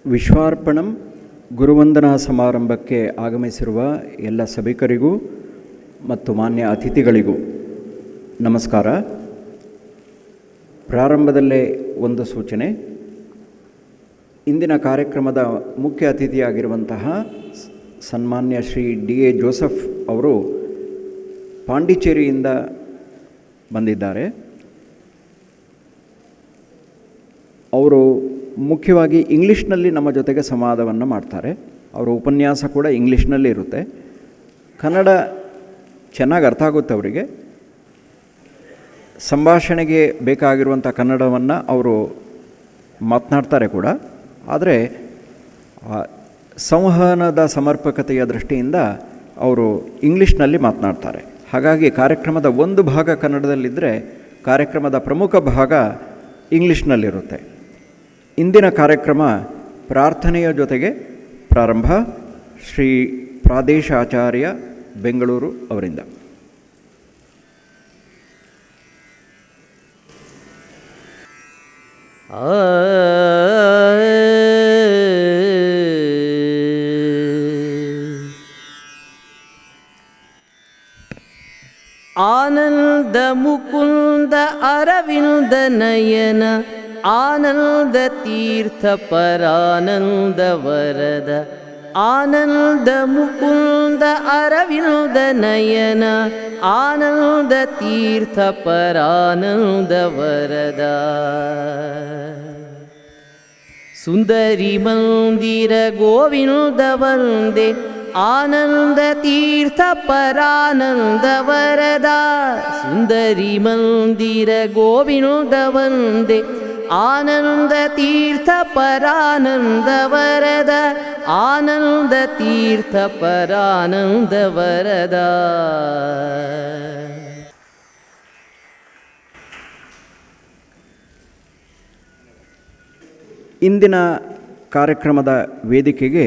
ವಿಶ್ವಾರ್ಪಣಂ ಗುರುವಂದನಾ ಸಮಾರಂಭಕ್ಕೆ ಆಗಮಿಸಿರುವ ಎಲ್ಲ ಸಭಿಕರಿಗೂ ಮತ್ತು ಮಾನ್ಯ ಅತಿಥಿಗಳಿಗೂ ನಮಸ್ಕಾರ. ಪ್ರಾರಂಭದಲ್ಲೇ ಒಂದು ಸೂಚನೆ. ಇಂದಿನ ಕಾರ್ಯಕ್ರಮದ ಮುಖ್ಯ ಅತಿಥಿಯಾಗಿರುವಂತಹ ಸನ್ಮಾನ್ಯ ಶ್ರೀ D.A.Joseph ಅವರು ಪಾಂಡಿಚೇರಿಯಿಂದ ಬಂದಿದ್ದಾರೆ. ಅವರು ಮುಖ್ಯವಾಗಿ ಇಂಗ್ಲೀಷ್ನಲ್ಲಿ ನಮ್ಮ ಜೊತೆಗೆ ಸಂವಾದವನ್ನು ಮಾಡ್ತಾರೆ. ಅವರ ಉಪನ್ಯಾಸ ಕೂಡ ಇಂಗ್ಲೀಷ್ನಲ್ಲಿ ಇರುತ್ತೆ. ಕನ್ನಡ ಚೆನ್ನಾಗಿ ಅರ್ಥ ಆಗುತ್ತೆ ಅವರಿಗೆ. ಸಂಭಾಷಣೆಗೆ ಬೇಕಾಗಿರುವಂಥ ಕನ್ನಡವನ್ನು ಅವರು ಮಾತನಾಡ್ತಾರೆ ಕೂಡ. ಆದರೆ ಸಂವಹನದ ಸಮರ್ಪಕತೆಯ ದೃಷ್ಟಿಯಿಂದ ಅವರು ಇಂಗ್ಲೀಷ್ನಲ್ಲಿ ಮಾತನಾಡ್ತಾರೆ. ಹಾಗಾಗಿ ಕಾರ್ಯಕ್ರಮದ ಒಂದು ಭಾಗ ಕನ್ನಡದಲ್ಲಿದ್ದರೆ ಕಾರ್ಯಕ್ರಮದ ಪ್ರಮುಖ ಭಾಗ ಇಂಗ್ಲೀಷ್ನಲ್ಲಿರುತ್ತೆ. ಇಂದಿನ ಕಾರ್ಯಕ್ರಮ ಪ್ರಾರ್ಥನೆಯ ಜೊತೆಗೆ ಪ್ರಾರಂಭ. ಶ್ರೀ ಪ್ರಾದೇಶ ಆಚಾರ್ಯ ಬೆಂಗಳೂರು ಅವರಿಂದ. ಆನಂದ ಮುಕುಂದ ಅರವಿಂದ ನಯನ ಆನಂದ ತೀರ್ಥ ಪರಾನಂದ ವರದ ಆನಂದ ಮುಕುಂದ ಅರವಿಂದ ನಯನ ಆನಂದ ತೀರ್ಥ ಪರಾನಂದ ವರದ ಸುಂದರಿ ಮಂದಿರ ಗೋವಿಂದ ವಂದೇ ಆನಂದ ತೀರ್ಥ ಪರಾನಂದ ವರದ ಸುಂದರಿ ಮಂದಿರ ಗೋವಿಂದ ವಂದೇ ಆನಂದ ತೀರ್ಥ ಪರಾನಂದ ವರದ ಆನಂದ ತೀರ್ಥ ಪರಾನಂದ ವರದ. ಇಂದಿನ ಕಾರ್ಯಕ್ರಮದ ವೇದಿಕೆಗೆ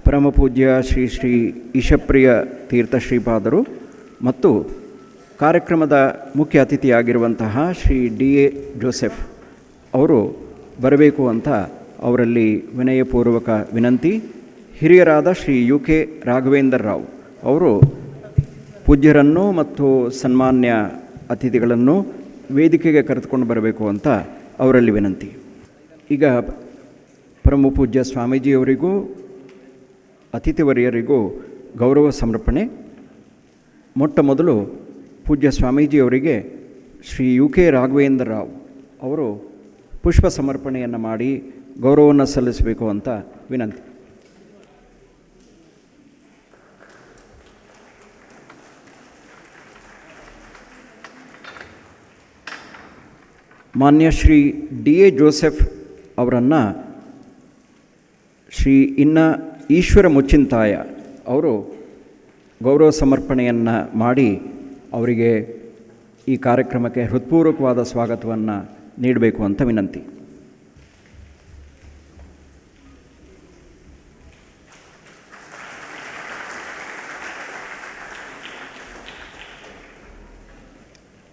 ಪರಮಪೂಜ್ಯ ಶ್ರೀ ಶ್ರೀ ಈಶಪ್ರಿಯ ತೀರ್ಥ ಶ್ರೀಪಾದರು ಮತ್ತು ಕಾರ್ಯಕ್ರಮದ ಮುಖ್ಯ ಅತಿಥಿಯಾಗಿರುವಂತಹ ಶ್ರೀ D.A.Joseph ಅವರು ಬರಬೇಕು ಅಂತ ಅವರಲ್ಲಿ ವಿನಯಪೂರ್ವಕ ವಿನಂತಿ. ಹಿರಿಯರಾದ ಶ್ರೀ UK ರಾಘವೇಂದ್ರ ರಾವ್ ಅವರು ಪೂಜ್ಯರನ್ನು ಮತ್ತು ಸನ್ಮಾನ್ಯ ಅತಿಥಿಗಳನ್ನು ವೇದಿಕೆಗೆ ಕರೆದುಕೊಂಡು ಬರಬೇಕು ಅಂತ ಅವರಲ್ಲಿ ವಿನಂತಿ. ಈಗ ಪರಮಪೂಜ್ಯ ಸ್ವಾಮೀಜಿಯವರಿಗೂ ಅತಿಥಿವರ್ಯರಿಗೂ ಗೌರವ ಸಮರ್ಪಣೆ. ಮೊಟ್ಟ ಮೊದಲು ಪೂಜ್ಯ ಸ್ವಾಮೀಜಿಯವರಿಗೆ ಶ್ರೀ UK ರಾಘವೇಂದ್ರ ರಾವ್ ಅವರು ಪುಷ್ಪ ಸಮರ್ಪಣೆಯನ್ನು ಮಾಡಿ ಗೌರವವನ್ನು ಸಲ್ಲಿಸಬೇಕು ಅಂತ ವಿನಂತಿ. ಮಾನ್ಯ ಶ್ರೀ D.A.Joseph ಅವರನ್ನು ಶ್ರೀ ಈಶ್ವರ ಮುಚ್ಚಿಂತಾಯ ಅವರು ಗೌರವ ಸಮರ್ಪಣೆಯನ್ನು ಮಾಡಿ ಅವರಿಗೆ ಈ ಕಾರ್ಯಕ್ರಮಕ್ಕೆ ಹೃತ್ಪೂರ್ವಕವಾದ ಸ್ವಾಗತವನ್ನು ನೀಡಬೇಕು ಅಂತ ವಿನಂತಿ.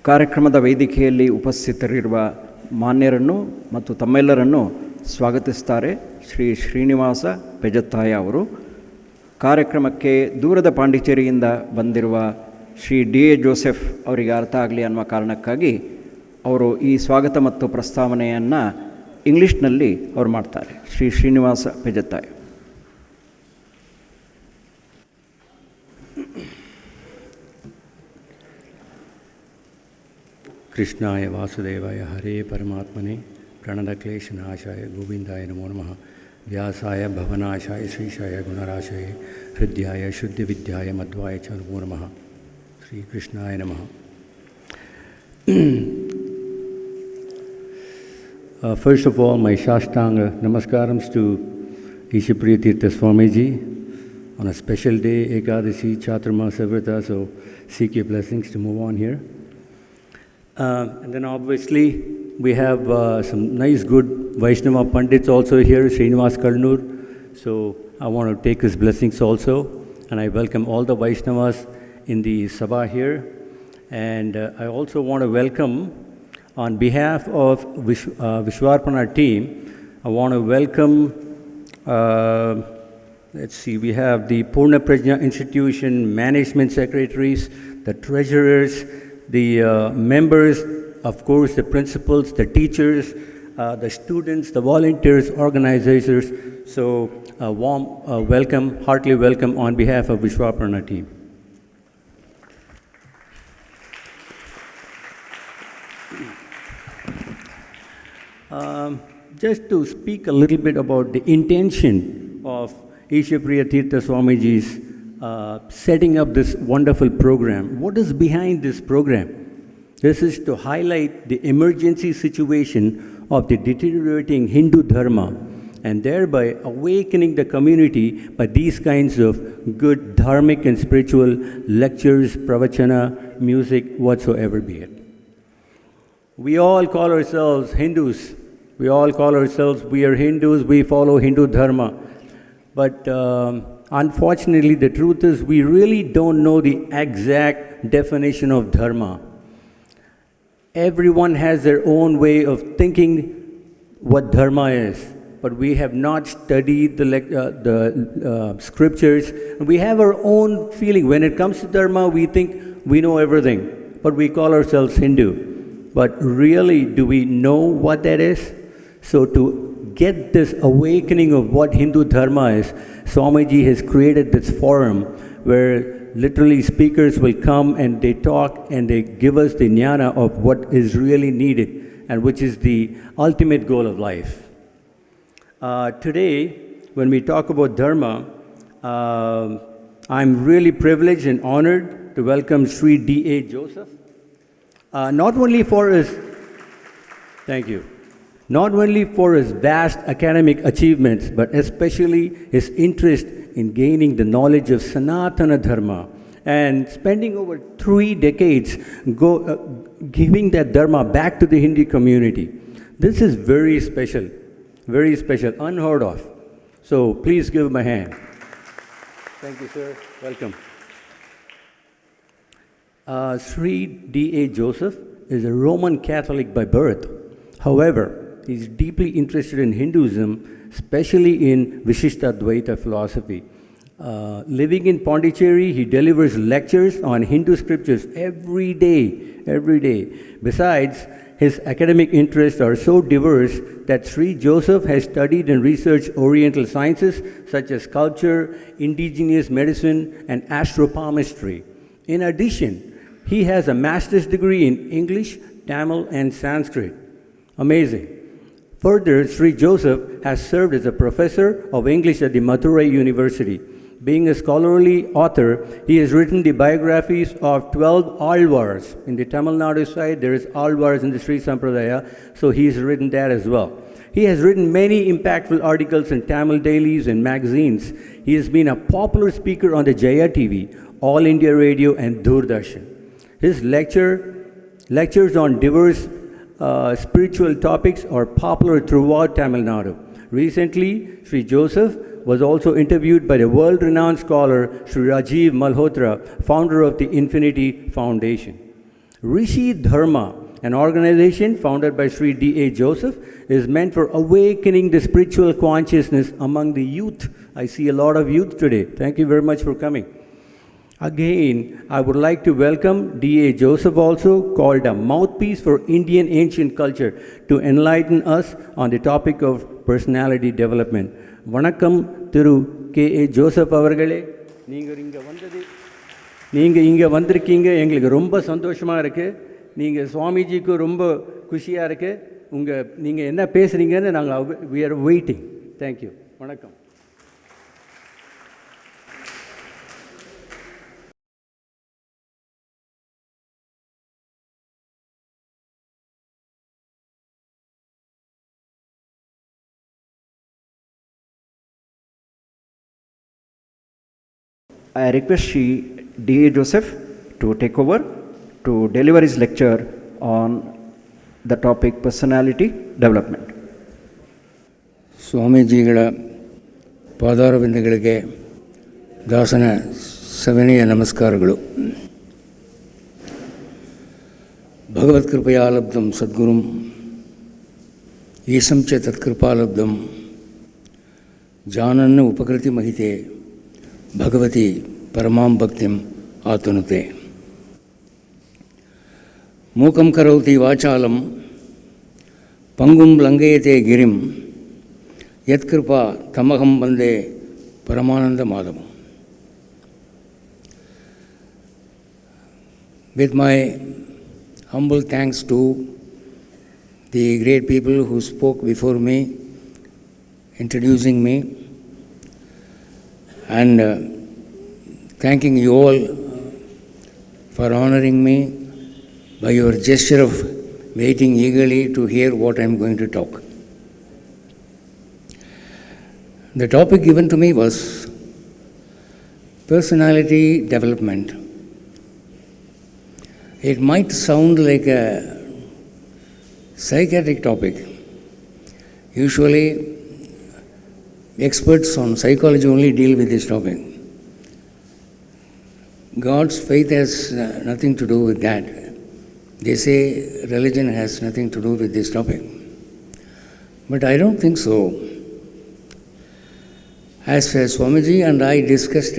ಕಾರ್ಯಕ್ರಮದ ವೇದಿಕೆಯಲ್ಲಿ ಉಪಸ್ಥಿತರಿರುವ ಮಾನ್ಯರನ್ನು ಮತ್ತು ತಮ್ಮೆಲ್ಲರನ್ನು ಸ್ವಾಗತಿಸ್ತಾರೆ ಶ್ರೀ ಶ್ರೀನಿವಾಸ ಪೆಜತ್ತಾಯ ಅವರು. ಕಾರ್ಯಕ್ರಮಕ್ಕೆ ದೂರದ ಪಾಂಡಿಚೇರಿಯಿಂದ ಬಂದಿರುವ ಶ್ರೀ D.A.Joseph ಅವರಿಗೆ ಅರ್ಥ ಆಗಲಿ ಅನ್ನುವ ಕಾರಣಕ್ಕಾಗಿ ಅವರು ಈ ಸ್ವಾಗತ ಮತ್ತು ಪ್ರಸ್ತಾವನೆಯನ್ನು ಇಂಗ್ಲೀಷ್ನಲ್ಲಿ ಅವರು ಮಾಡ್ತಾರೆ. ಶ್ರೀ ಶ್ರೀನಿವಾಸ ಪೆಜತ್ತಾಯ. ಕೃಷ್ಣಾಯ ವಾಸುದೇವಾಯ ಹರೇ ಪರಮಾತ್ಮನೇ ಪ್ರಣತಕ್ಲೇಶನಾಶಾಯ ಗೋವಿಂದಾಯ ನಮೋ ನಮಃ. ವ್ಯಾಸಾಯ ಭವನಾಶಾಯ ಶ್ರೀಶಾಯ ಗುಣರಾಶಾಯ ಹೃದಯಾಯ ಶುದ್ಧವಿದ್ಯಾಯ ಮಧ್ವಾಯ ಚ ನಮೋ ನಮಃ. ಶ್ರೀಕೃಷ್ಣಾಯ ನಮಃ. First of all, my Shashtanga Namaskarams to Ishapriya Tirtha Swamiji on a special day, Ekadashi, Chaturmasa Vrata, so seek your blessings to move on here. And then obviously we have some nice good Vaishnava Pandits also here, Srinivas Karnur. So I want to take his blessings also, and I welcome all the Vaishnavas in the Sabha here. And I also want to welcome, on behalf of Vishwarpana team, I want to welcome Let's see, we have the Purna Prajna Institution management secretaries, the treasurers, the members, of course, the principals, the teachers, the students, the volunteers, organizers. So a warm welcome, heartily welcome on behalf of Vishwaparna team. Just to speak a little bit about the intention of Ishapriya Tirtha Swamiji's setting up this wonderful program. What is behind this program? This is to highlight the emergency situation of the deteriorating Hindu Dharma and thereby awakening the community by these kinds of good dharmic and spiritual lectures, pravachana, music, whatsoever be it. We all call ourselves Hindus. We all call ourselves, we are Hindus, we follow Hindu Dharma. But unfortunately, the truth is we really don't know the exact definition of Dharma. Everyone has their own way of thinking what Dharma is, but we have not studied the scriptures. We have our own feeling. When it comes to Dharma, we think we know everything, but we call ourselves Hindu. But really, do we know what that is? So to get this awakening of what Hindu Dharma is, Swamiji has created this forum where literally speakers will come and they talk and they give us the jnana of what is really needed and which is the ultimate goal of life. Today, when we talk about Dharma, I'm really privileged and honored to welcome Sri D.A.Joseph. Not only for his vast academic achievements, but especially his interest in gaining the knowledge of Sanatana Dharma and spending over 3 decades giving that Dharma back to the Hindu community. This is very special, unheard of. So please give him a hand. Thank you, sir. Welcome. Sri D.A.Joseph is a Roman Catholic by birth. However, he is deeply interested in Hinduism, especially in Vishishtadvaita philosophy. Living in Pondicherry, he delivers lectures on Hindu scriptures every day. Besides, his academic interests are so diverse that Sri Joseph has studied and researched Oriental sciences such as sculpture, indigenous medicine, and astropalmistry. In addition, he has a master's degree in English, Tamil, and Sanskrit. Amazing. Further, Sri Joseph has served as a professor of English at the Madurai University. Being a scholarly author, he has written the biographies of 12 Alvars. In the Tamil Nadu side, there is Alvars in the Sri Sampradaya, so he has written that as well. He has written many impactful articles in Tamil dailies and magazines. He has been a popular speaker on the Jaya TV, All India Radio, and Doordarshan. His lectures on diverse spiritual topics are popular throughout Tamil Nadu. Recently, Sri Joseph was also interviewed by the world-renowned scholar Sri Rajiv Malhotra, founder of the Infinity Foundation. Rishi Dharma, an organization founded by Sri D.A.Joseph, is meant for awakening the spiritual consciousness among the youth. I see a lot of youth today. Thank you very much for coming. Again, I would like to welcome D.A.Joseph, also called a mouthpiece for Indian ancient culture, to enlighten us on the topic of personality development. Vanakkam Thiru K.A. Joseph avargale, நீங்க இங்க வந்திருக்கீங்க, எங்களுக்கு ரொம்ப சந்தோஷமா இருக்கு. நீங்க சுவாமிஜிக்கு ரொம்ப குஷியா இருக்கு. நீங்க என்ன பேசுறீங்கன்னு நாங்க we are waiting. Thank you. வணக்கம். I request Sri D.A.Joseph to take over to deliver his lecture on the topic personality development. ಸ್ವಾಮೀಜಿಗಳ ಪಾದಾರವಿಂದಗಳಿಗೆ ದಾಸನ ಸವಿನಯ ನಮಸ್ಕಾರಗಳು. ಭಗವತ್ಕೃಪಯಾಲಬ್ಧಂ ಸದ್ಗುರುಂ ಈಸಂ ಚ ತತ್ಕೃಪಾಲಬ್ಧಂ जानन् उपकृति महिते भगवती परमां भक्तिम् आतनुते मूकं करोति वाचालं पंगुं लंघयते गिरिं यत्कृपा तमहं वन्दे परमानन्दमाधवम्. With my humble thanks to the great people who spoke before me, introducing me, and thanking you all for honoring me by your gesture of waiting eagerly to hear what I am going to talk. The topic given to me was personality development. It might sound like a psychiatric topic. Usually, experts on psychology only deal with this topic. God's faith has nothing to do with that. They say religion has nothing to do with this topic. But I don't think so. As Swamiji and I discussed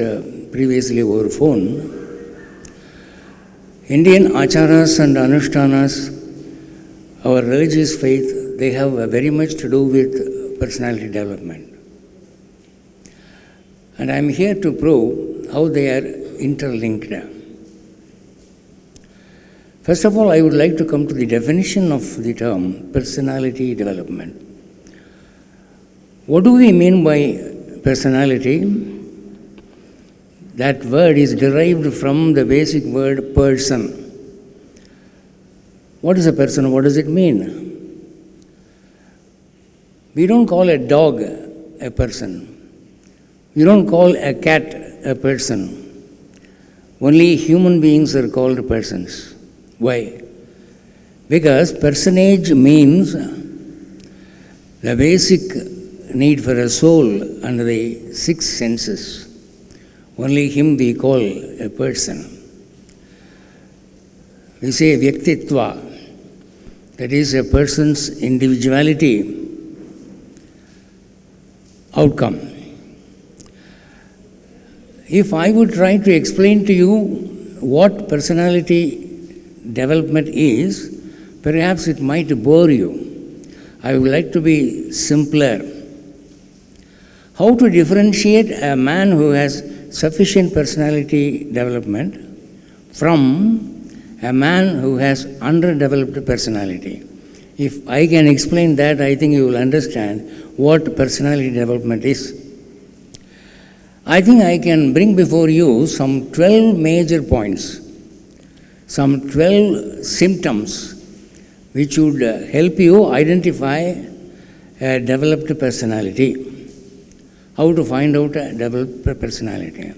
previously over phone, Indian acharas and anushtanas, our religious faith, they have very much to do with personality development. And I am here to prove how they are interlinked. First of all, I would like to come to the definition of the term personality development. What do we mean by personality? That word is derived from the basic word person. What is a person? What does it mean? We don't call a dog a person. We don't call a cat a person. Only human beings are called persons. Why? Because personage means the basic need for a soul under the six senses. Only him we call a person. We say vyaktitva, that is a person's individuality outcome. If I would try to explain to you what personality development is, perhaps it might bore you. I would like to be simpler. How to differentiate a man who has sufficient personality development from a man who has underdeveloped personality? If I can explain that, I think you will understand what personality development is. I think I can bring before you some 12 major points, some 12 symptoms which would help you identify a developed personality. How to find out a developed personality?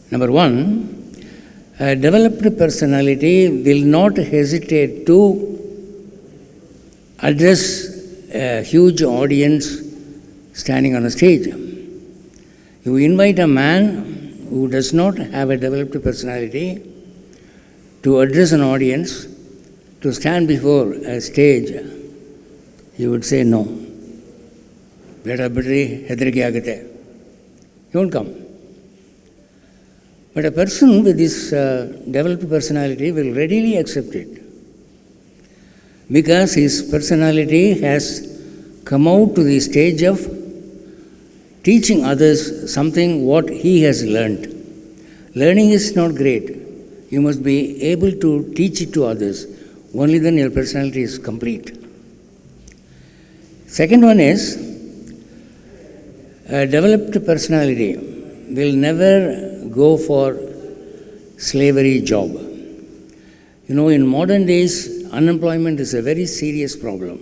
Number one, a developed personality will not hesitate to address a huge audience standing on a stage. You invite a man who does not have a developed personality to address an audience, to stand before a stage, he would say no. He won't come. But a person with this developed personality will readily accept it, because his personality has come out to the stage of teaching others something what he has learned. Learning is not great. You must be able to teach it to others. Only then your personality is complete. Second one is, a developed personality will never go for slavery job. You know, in modern days, unemployment is a very serious problem.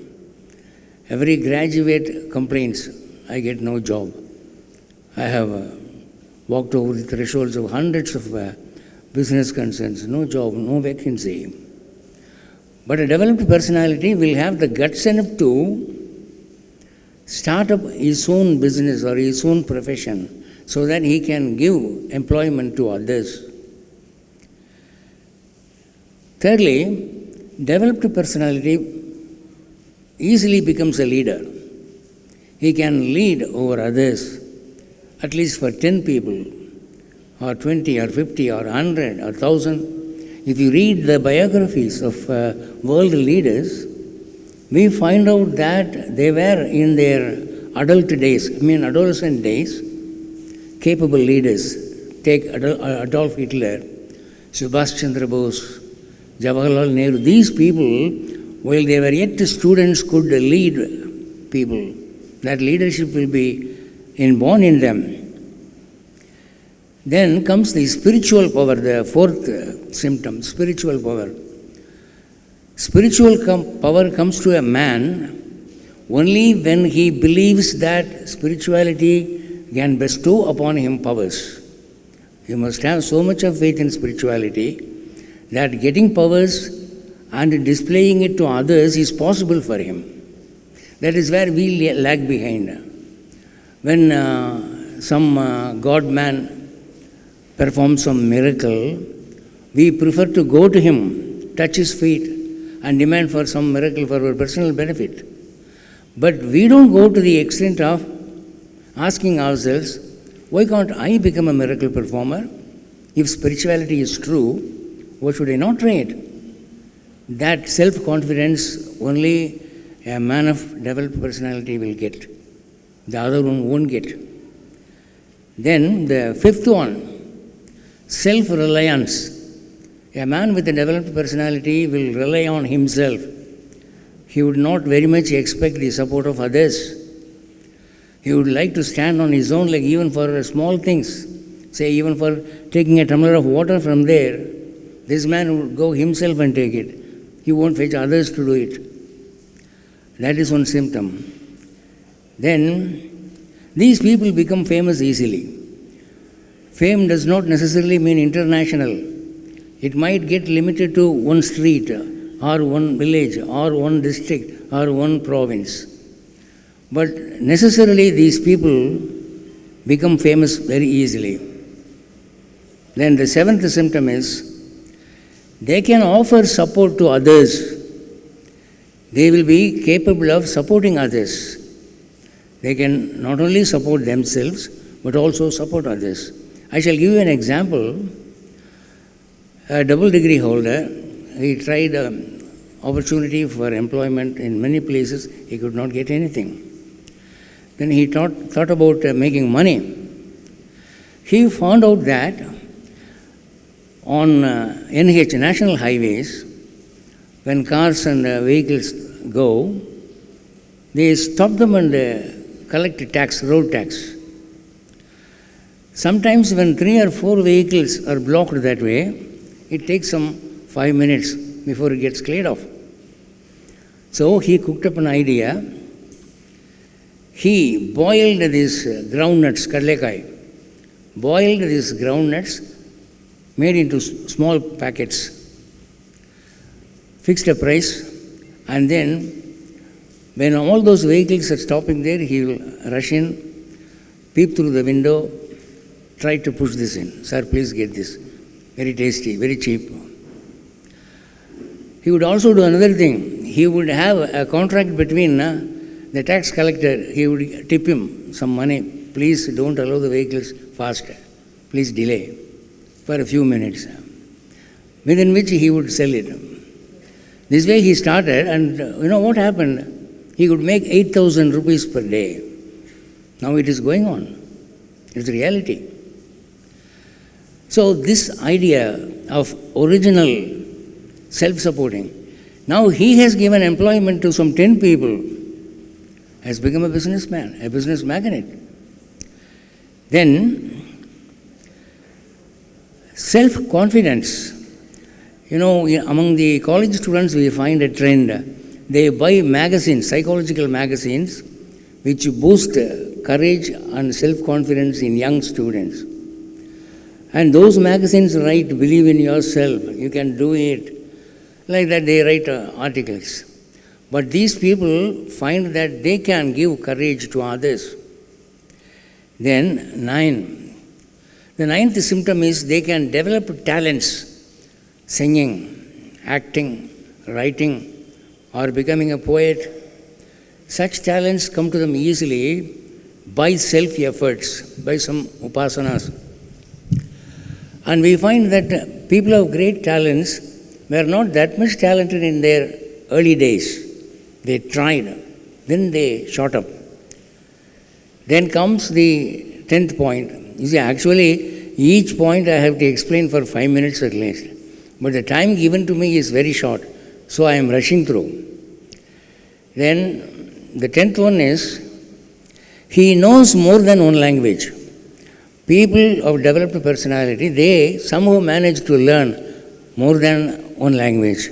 Every graduate complains, I get no job. I have walked over the thresholds of hundreds of business concerns, no job, no vacancy. But a developed personality will have the guts enough to start up his own business or his own profession so that he can give employment to others. Thirdly, developed personality easily becomes a leader. he can lead over others, at least for 10 people, or 20, or 50, or 100, or 1,000. If you read the biographies of world leaders, we find out that they were in their adolescent days, capable leaders. Take Adolf Hitler, Subhash Chandra Bose, Jawaharlal Nehru. These people, while they were yet students, could lead people. That leadership will be inborn in them. Then comes the spiritual power, the fourth symptom, spiritual power. Spiritual power comes to a man only when he believes that spirituality can bestow upon him powers. You must have so much of faith in spirituality that getting powers and displaying it to others is possible for him. That is where we lag behind. When some God man performs some miracle, we prefer to go to him, touch his feet, and demand for some miracle for our personal benefit. But we don't go to the extent of asking ourselves, why can't I become a miracle performer? If spirituality is true, why should I not try it? That self-confidence only a man of developed personality will get. The other one won't get. Then the fifth one, self-reliance. A man with a developed personality will rely on himself. He would not very much expect the support of others. He would like to stand on his own leg even for small things. Say even for taking a tumbler of water from there, this man would go himself and take it. He won't fetch others to do it. That is one symptom. Then these people become famous easily. Fame does not necessarily mean international. It might get limited to one street, or one village, or one district, or one province. But necessarily these people become famous very easily. Then the seventh symptom is, they can offer support to others. They will be capable of supporting others. They can not only support themselves, but also support others. I shall give you an example. A double degree holder, he tried opportunity for employment in many places. He could not get anything. Then he thought about making money. He found out that on NH, national highways, when cars and vehicles go, they stop them and collect tax, road tax. Sometimes when 3 or 4 vehicles are blocked that way, it takes some 5 minutes before it gets cleared off. So he cooked up an idea. He boiled these groundnuts, kadlekai, boiled these groundnuts, made into small packets, fixed a price, and then when all those vehicles are stopping there, he will rush in, peep through the window, try to push this in. Sir, please get this. Very tasty, very cheap. He would also do another thing. He would have a contract between the tax collector. He would tip him some money. Please don't allow the vehicles fast. Please delay for a few minutes. Within which he would sell it. This way he started, and you know what happened? He could make 8,000 rupees per day. Now it is going on. It's reality. So this idea of original self-supporting, now he has given employment to some 10 people, has become a businessman, a business magnate. Then, self-confidence. You know, among the college students we find a trend. They buy magazines, psychological magazines, which boost courage and self-confidence in young students. And those magazines write, believe in yourself, you can do it. Like that they write articles. But these people find that they can give courage to others. Then 9. The 9th symptom is they can develop talents, singing, acting, writing, or becoming a poet, Such talents come to them easily by self-efforts, by some upasanas. And we find that people of great talents were not that much talented in their early days. They tried, then they shot up. Then comes the 10th point. You see, actually, each point I have to explain for 5 minutes at least. But the time given to me is very short, so I am rushing through. Then the 10th one is, he knows more than one language. People of developed personality, they somehow manage to learn more than one language.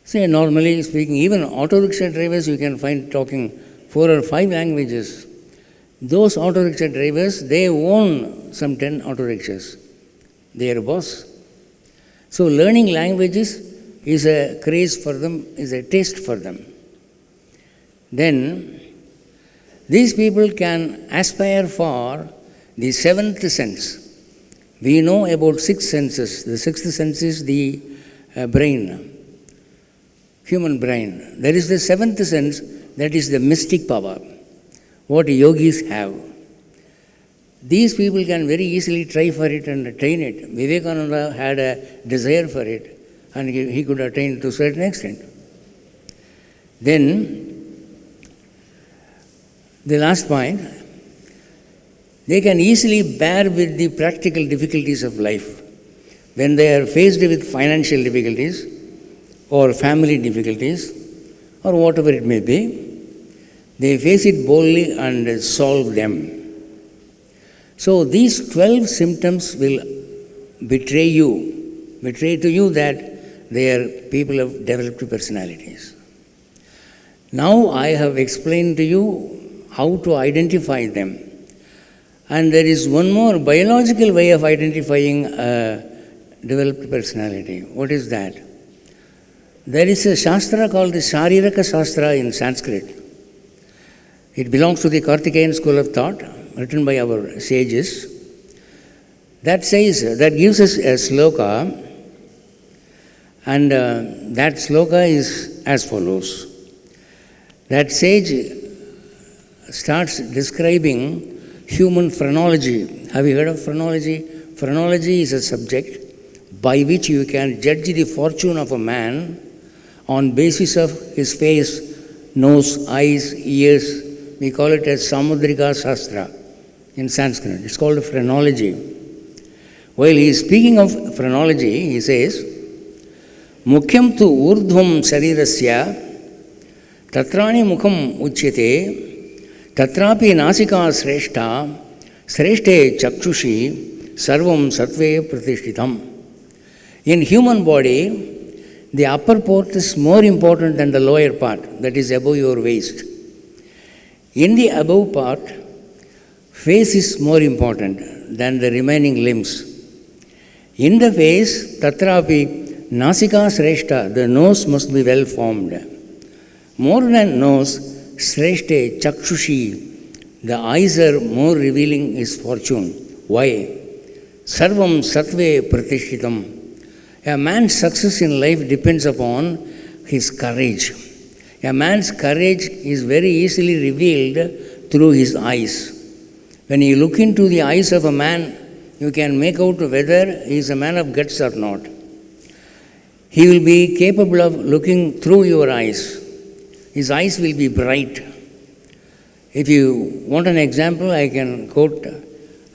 See, normally speaking, even auto rickshaw drivers you can find talking 4 or 5 languages. Those auto rickshaw drivers, they own some 10 auto rickshaws. They are a boss. So learning languages is a craze for them, is a taste for them. Then these people can aspire for the 7th sense. We know about 6 senses. The 6th sense is the brain, human brain. There is the 7th sense, that is the mystic power, what yogis have. These people can very easily try for it and attain it. Vivekananda had a desire for it, and he could attain it to a certain extent. Then, the last point, they can easily bear with the practical difficulties of life. When they are faced with financial difficulties or family difficulties or whatever it may be, they face it boldly and solve them. So these 12 symptoms will betray to you that they are people of developed personalities. Now I have explained to you how to identify them. And there is one more biological way of identifying a developed personality. What is that? There is a Shastra called the Shariraka Shastra in Sanskrit. It belongs to the Karthikeyan school of thought, written by our sages. That gives us a sloka, and that sloka is as follows. That sage starts describing human phrenology. Have you heard of phrenology? Phrenology is a subject by which you can judge the fortune of a man on basis of his face, nose, eyes, ears. We call it as Samudrika Shastra in Sanskrit. It's called phrenology. While he is speaking of phrenology, he says, Mukhyam tu urdhvam sharirasya tatrani mukham uchyate tatrapi nasika sreshta sreshte chakshushi sarvam satve pratishtitam. In human body, the upper part is more important than the lower part, that is above your waist. In the above part, face is more important than the remaining limbs. In the face, tatrapi nasika sreshta, the nose must be well formed. More than nose, sreshte chakshushi, the eyes are more revealing his fortune. Why? Sarvam satve pratishtitam. A man's success in life depends upon his courage. A man's courage is very easily revealed through his eyes. When you look into the eyes of a man, you can make out whether he is a man of guts or not. He will be capable of looking through your eyes. His eyes will be bright. If you want an example, I can quote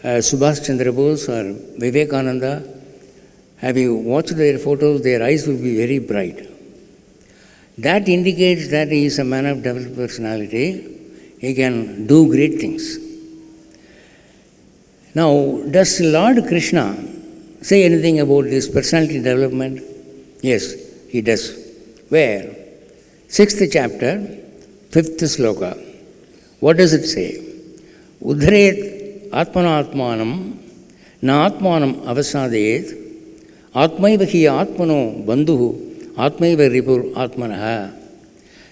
Subhash Chandra Bose or Vivekananda. Have you watched their photos? Their eyes will be very bright. That indicates that he is a man of developed personality. He can do great things. Now, does Lord Krishna say anything about this personality development? Yes, he does. Where? 6th chapter, 5th sloka. What does it say? Udharet atmanatmanam na atmanam avasadayet atmaiva hi atmano bandhu atmaiva ripur atmanaha.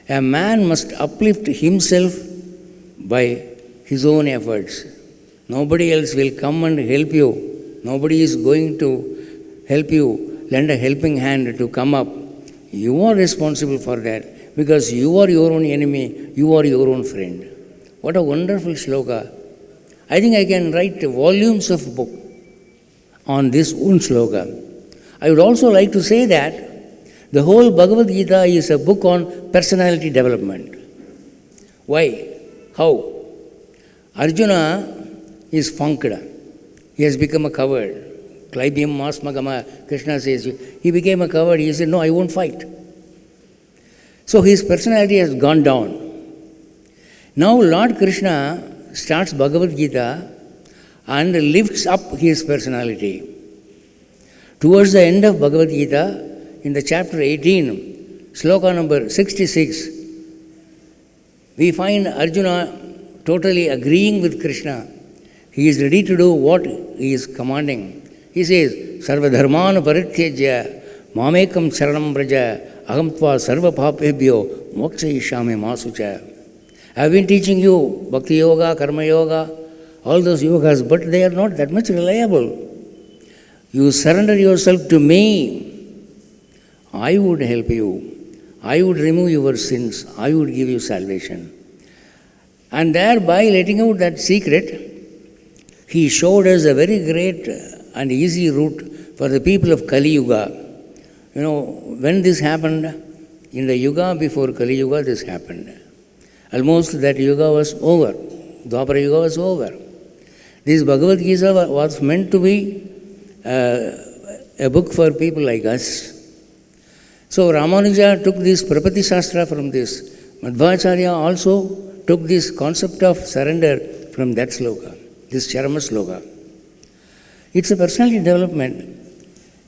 A man must uplift himself by his own efforts. Nobody else will come and help you. Nobody is going to help you, lend a helping hand to come up. You are responsible for that. because you are your own enemy, you are your own friend. What a wonderful shloka. I think I can write volumes of book on this one shloka. I would also like to say that the whole Bhagavad Gita is a book on personality development. Why? How? Arjuna is funked. He has become a coward. Klaibyam Masmagama, Krishna says, he became a coward. He said, no, I won't fight. So his personality has gone down. Now Lord Krishna starts Bhagavad Gita and lifts up his personality. Towards the end of Bhagavad Gita, in the chapter 18, sloka number 66, we find Arjuna totally agreeing with Krishna. He is ready to do what he is commanding. He says, Sarva dharman parityajya mamekam charanam braja aham tva sarva papebhyo mokshayishami masucha. I have been teaching you Bhakti Yoga, Karma Yoga, all those yogas, but they are not that much reliable. You surrender yourself to me, I would help you. I would remove your sins. I would give you salvation. And thereby letting out that secret, he showed us a very great and easy route for the people of Kali Yuga. You know, when this happened, in the Yuga before Kali Yuga, this happened. Almost that Yuga was over. Dwapara Yuga was over. This Bhagavad Gita was meant to be a book for people like us. So Ramanuja took this Prapati Shastra from this. Madhvacharya also took this concept of surrender from that sloka, this Charama sloka. It's a personality development.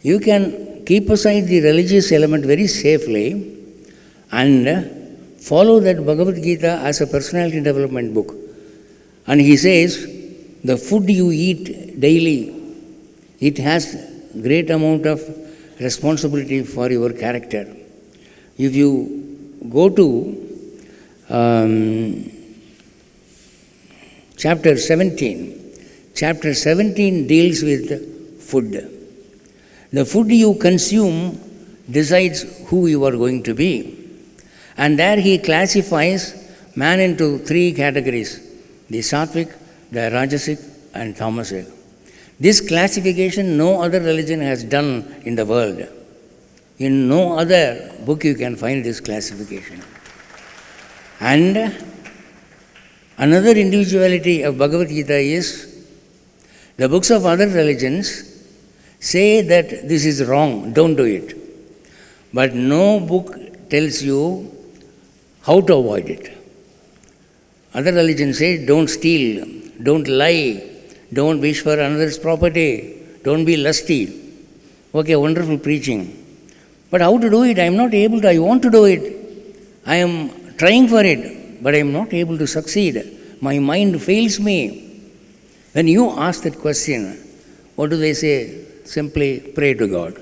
You can keep aside the religious element very safely and follow that Bhagavad Gita as a personality development book. And he says, the food you eat daily, it has great amount of responsibility for your character. If you go to chapter 17 deals with food. The food you consume decides who you are going to be. And there he classifies man into three categories: the sattvic, the rajasic, and tamasic. This classification no other religion has done in the world. In no other book you can find this classification. And another individuality of Bhagavad Gita is, the books of other religions say that this is wrong, don't do it. But no book tells you how to avoid it. Other religions say, don't steal, don't lie, don't wish for another's property, don't be lusty. Okay, wonderful preaching. But how to do it? I am not able to. I want to do it. I am trying for it, but I am not able to succeed. My mind fails me. When you ask that question, what do they say? Simply pray to God.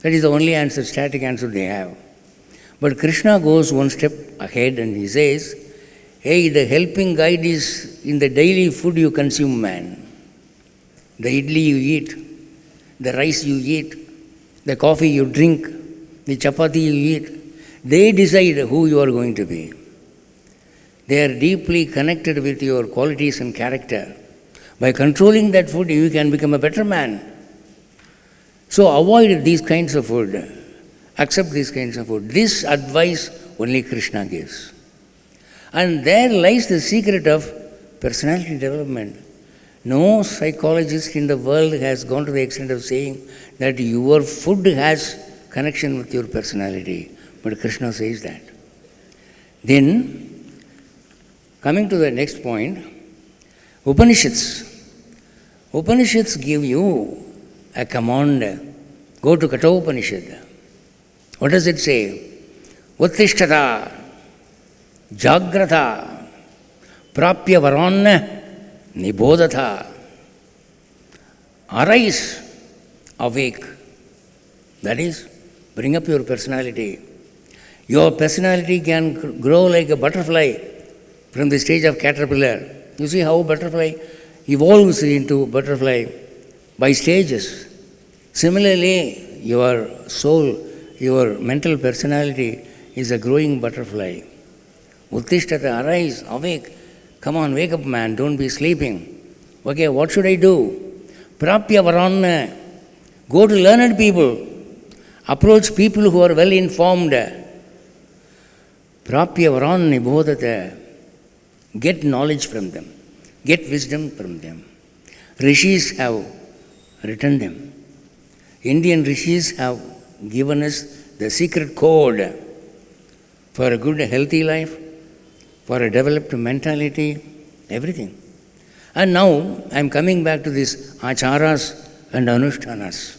That is the only answer, static answer they have. But Krishna goes one step ahead and he says, hey, the helping guide is in the daily food you consume, man. The idli you eat, the rice you eat, the coffee you drink, the chapati you eat, they decide who you are going to be. They are deeply connected with your qualities and character. By controlling that food, you can become a better man. So avoid these kinds of food. Accept these kinds of food. This advice only Krishna gives. And there lies the secret of personality development. No psychologist in the world has gone to the extent of saying that your food has connection with your personality. But Krishna says that. Then, coming to the next point, Upanishads. Upanishads give you a command. Go to Kathopanishad. What does it say? Uttishtata, Jagrata, Prapya Varanna, Nibodhatha. Arise, awake. That is, bring up your personality. Your personality can grow like a butterfly from the stage of caterpillar. You see how butterfly evolves into butterfly by stages. Similarly, your soul, your mental personality is a growing butterfly. Uttishtata, arise, awake. Come on, wake up, man, don't be sleeping. Okay, what should I do? Prapya varanna. Go to learned people. Approach people who are well informed. Prapya varanna bodhata. Get knowledge from them. Get wisdom from them. Rishis have written them. Indian rishis have given us the secret code for a good, healthy life, for a developed mentality, everything. And now I am coming back to this acharas and anushtanas.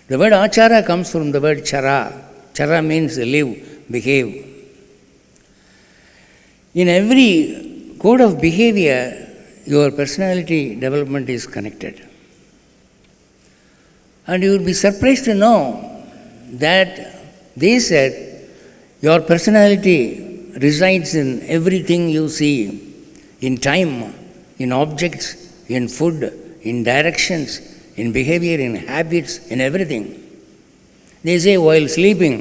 The word achara comes from the word chara. Chara means live, behave. In every code of behavior, your personality development is connected. And you will be surprised to know that they said your personality resides in everything you see, in time, in objects, in food, in directions, in behavior, in habits, in everything. They say while sleeping,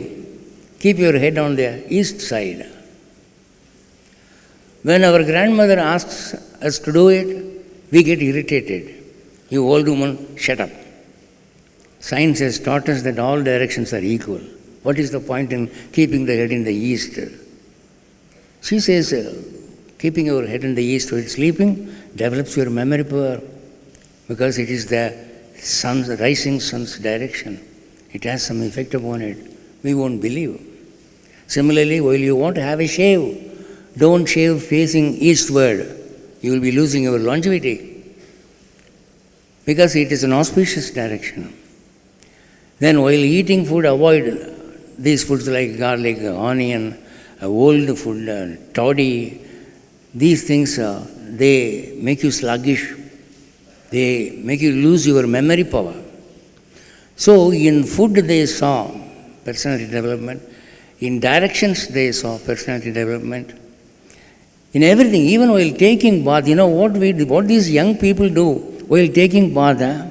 keep your head on the east side. When our grandmother asks us to do it, we get irritated. You old woman, shut up. Science has taught us that all directions are equal. What is the point in keeping the head in the east? She says, keeping your head in the east while sleeping develops your memory power because it is the sun's, rising sun's direction. It has some effect upon it. We won't believe. Similarly, while you want to have a shave, don't shave facing eastward. You will be losing your longevity because it is an auspicious direction. Then while eating food, avoid these foods like garlic, onion, old food, toddy. These things, they make you sluggish. They make you lose your memory power. So in food they saw personality development. In directions they saw personality development. In everything, even while taking bath, you know what these young people do while taking bath?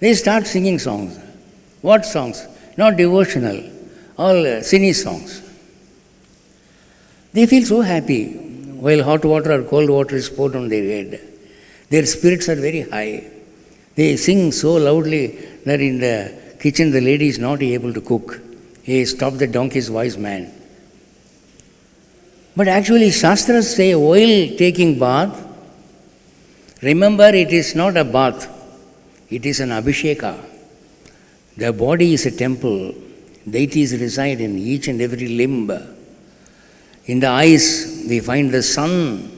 They start singing songs. What songs? Not devotional, all silly songs. They feel so happy while hot water or cold water is poured on their head. Their spirits are very high. They sing so loudly that in the kitchen the lady is not able to cook. Hey, stop the donkey's voice, man. But actually, Shastras say while taking bath, remember it is not a bath, it is an abhisheka. The body is a temple. Deities reside in each and every limb. In the eyes, we find the sun.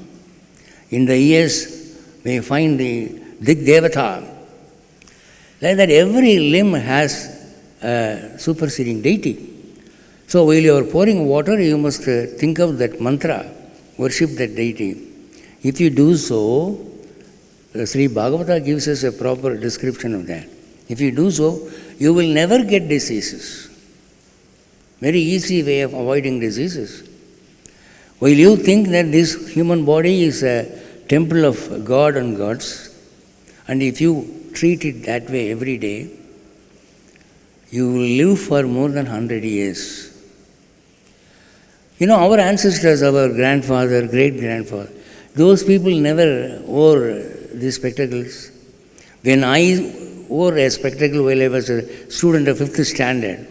In the ears, we find the Dig Devata. Like that, every limb has a superseding deity. So while you are pouring water, you must think of that mantra, worship that deity. If you do so, Sri Bhagavata gives us a proper description of that. If you do so, you will never get diseases. Very easy way of avoiding diseases. While you think that this human body is a temple of God and gods, and if you treat it that way every day, you will live for more than 100 years. You know, our ancestors, our grandfather, great-grandfather, those people never wore these spectacles. When I wore a spectacle while I was a student of 5th standard,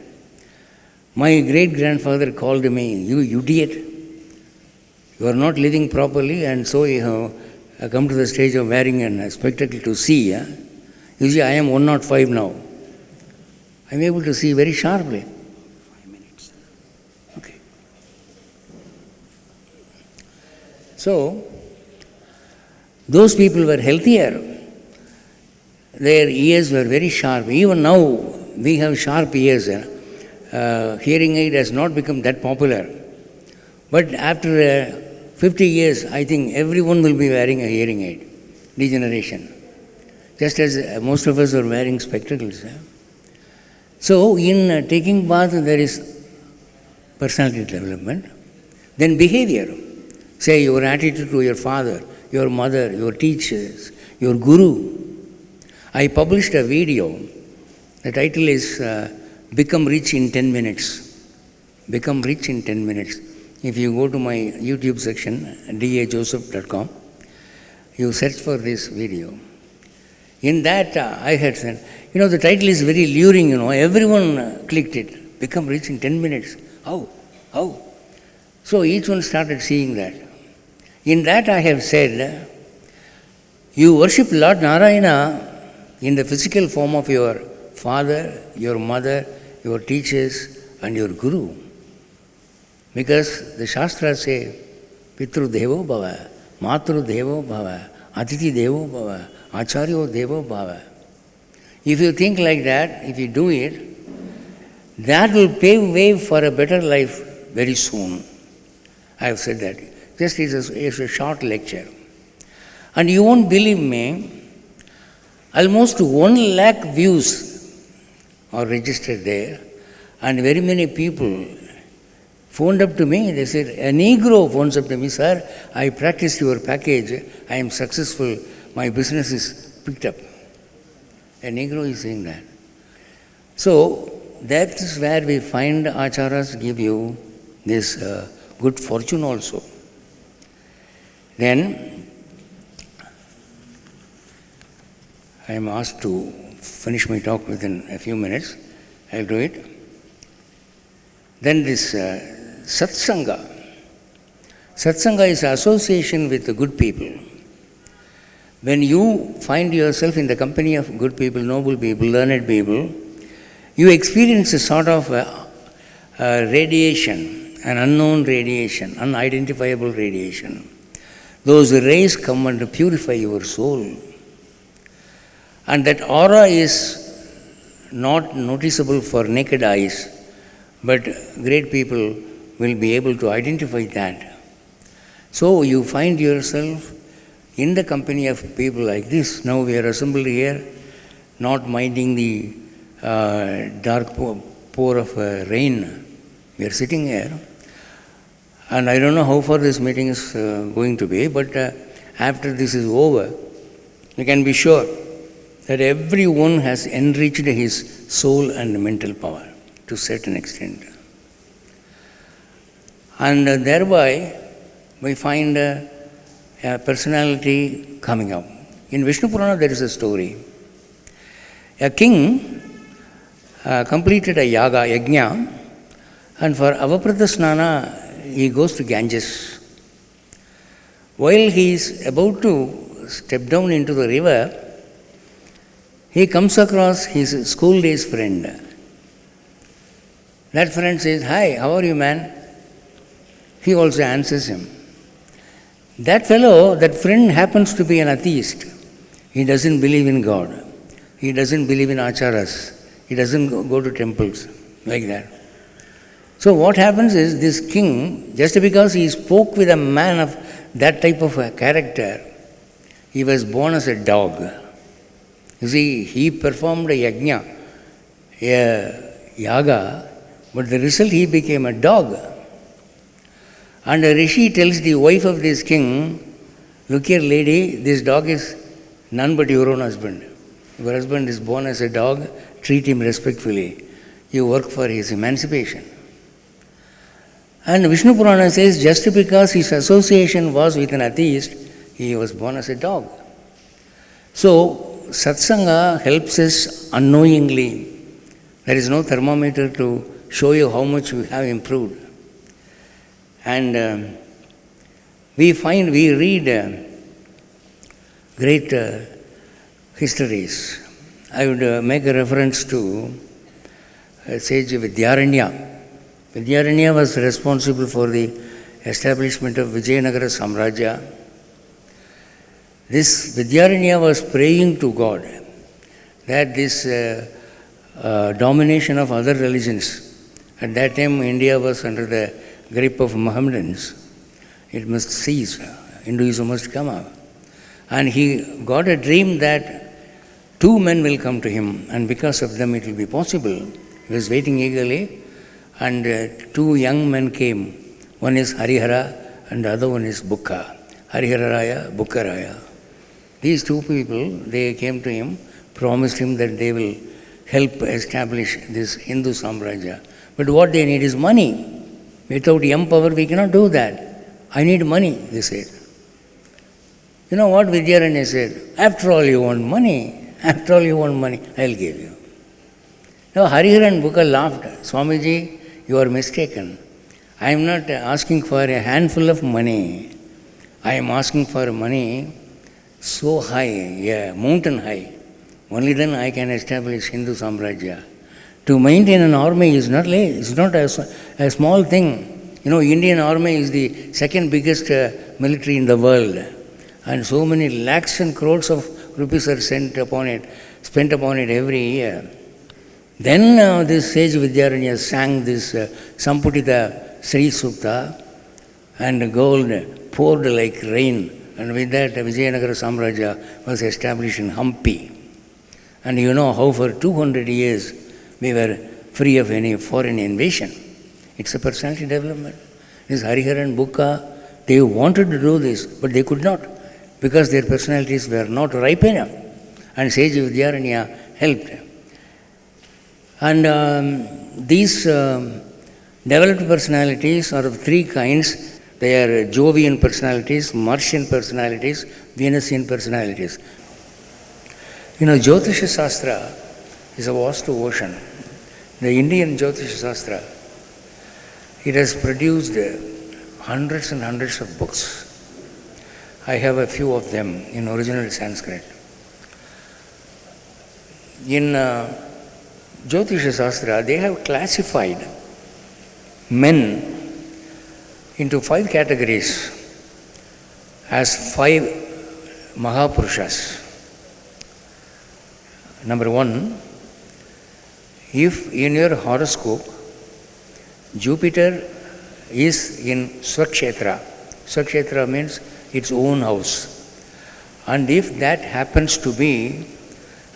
my great-grandfather called me, "You idiot, you are not living properly, and so you have come to the stage of wearing a spectacle to see." You see, I am 105 now. I am able to see very sharply. 5 minutes. Okay. So, those people were healthier. Their ears were very sharp. Even now, we have sharp ears. Hearing aid has not become that popular. But after 50 years, I think everyone will be wearing a hearing aid. Degeneration. Just as most of us are wearing spectacles. So, in taking bath, there is personality development. Then behavior. Say your attitude to your father, your mother, your teachers, your guru. I published a video. The title is Become Rich in 10 Minutes. Become Rich in 10 Minutes. If you go to my YouTube section, D.A.Joseph.com, you search for this video. In that, I had said, the title is very luring, everyone clicked it. Become rich in 10 minutes. How? So each one started seeing that. In that, I have said, you worship Lord Narayana in the physical form of your father, your mother, your teachers, and your guru. Because the Shastras say, Pitru Devo Bhava, Matru Devo Bhava, Atiti Devo Bhava, Acharyo Devo Bhava. If you think like that, if you do it, that will pave way for a better life very soon. I have said that. Just it's a short lecture. And you won't believe me, almost 1 lakh views are registered there, and very many people phoned up to me. They said, a Negro phones up to me, sir, I practiced your package, I am successful, my business is picked up. A Negro is saying that. So, that is where we find acharas give you this good fortune also. Then, I am asked to finish my talk within a few minutes. I will do it. Then this satsanga. Satsanga is association with the good people. When you find yourself in the company of good people, noble people, learned people, you experience a sort of radiation, an unknown radiation, unidentifiable radiation. Those rays come and purify your soul. And that aura is not noticeable for naked eyes, but great people will be able to identify that. So you find yourself in the company of people like this. Now we are assembled here, not minding the dark pour of rain. We are sitting here. And I don't know how far this meeting is going to be, but after this is over, you can be sure that everyone has enriched his soul and mental power to a certain extent. And thereby, we find a personality coming out. In Vishnu Purana, there is a story. A king completed a yajna, and for Avaprata Snana, he goes to Ganges. While he is about to step down into the river, he comes across his school days friend. That friend says, "Hi, how are you, man?" He also answers him. That fellow, that friend happens to be an atheist. He doesn't believe in God. He doesn't believe in acharas. He doesn't go to temples like that. So what happens is, this king, just because he spoke with a man of that type of a character, he was born as a dog. You see, he performed a yajna, a yaga, but the result, he became a dog. And a rishi tells the wife of this king, "Look here, lady, this dog is none but your own husband. Your husband is born as a dog, treat him respectfully. You work for his emancipation." And Vishnu Purana says, just because his association was with an atheist, he was born as a dog. So, satsanga helps us unknowingly. There is no thermometer to show you how much we have improved. And we read great histories. I would make a reference to sage Vidyaranya. Vidyaranya was responsible for the establishment of Vijayanagara Samrajya. This Vidyaranya was praying to God that this domination of other religions, at that time India was under the grip of Mohammedans, it must cease, Hinduism must come up. And he got a dream that 2 men will come to him, and because of them it will be possible. He was waiting eagerly, and 2 young men came. One is Harihara and the other one is Bukka. Harihararaya, Bukkaraya. These 2 people, they came to him, promised him that they will help establish this Hindu Samrajya. But what they need is money. Without M power, we cannot do that. I need money, they said. You know what Vidyaranya said? After all you want money, I'll give you. Now Hariharan Bukka laughed. Swamiji, you are mistaken. I am not asking for a handful of money. I am asking for money so high, mountain high. Only then I can establish Hindu Samrajya. To maintain an army is not a small thing. You know, Indian army is the second biggest military in the world. And so many lakhs and crores of rupees are spent upon it every year. Then this sage Vidyaranya sang this Samputita Sri Sukta, and gold poured like rain. And with that, Vijayanagara Samrajya was established in Hampi. And you know how for 200 years we were free of any foreign invasion. It's a personality development. This Hariharan Bukka, they wanted to do this, but they could not, because their personalities were not ripe enough. And Sage Vidyaranya helped. And these developed personalities are of three kinds. They are Jovian personalities, Martian personalities, Venusian personalities. You know, Jyotisha Shastra is a vast ocean. The Indian Jyotisha Shastra, it has produced hundreds and hundreds of books. I have a few of them in original Sanskrit. In Jyotisha Shastra, they have classified men into 5 categories as 5 Mahapurushas. Number 1, if in your horoscope Jupiter is in Swakshetra, Swakshetra means its own house, and if that happens to be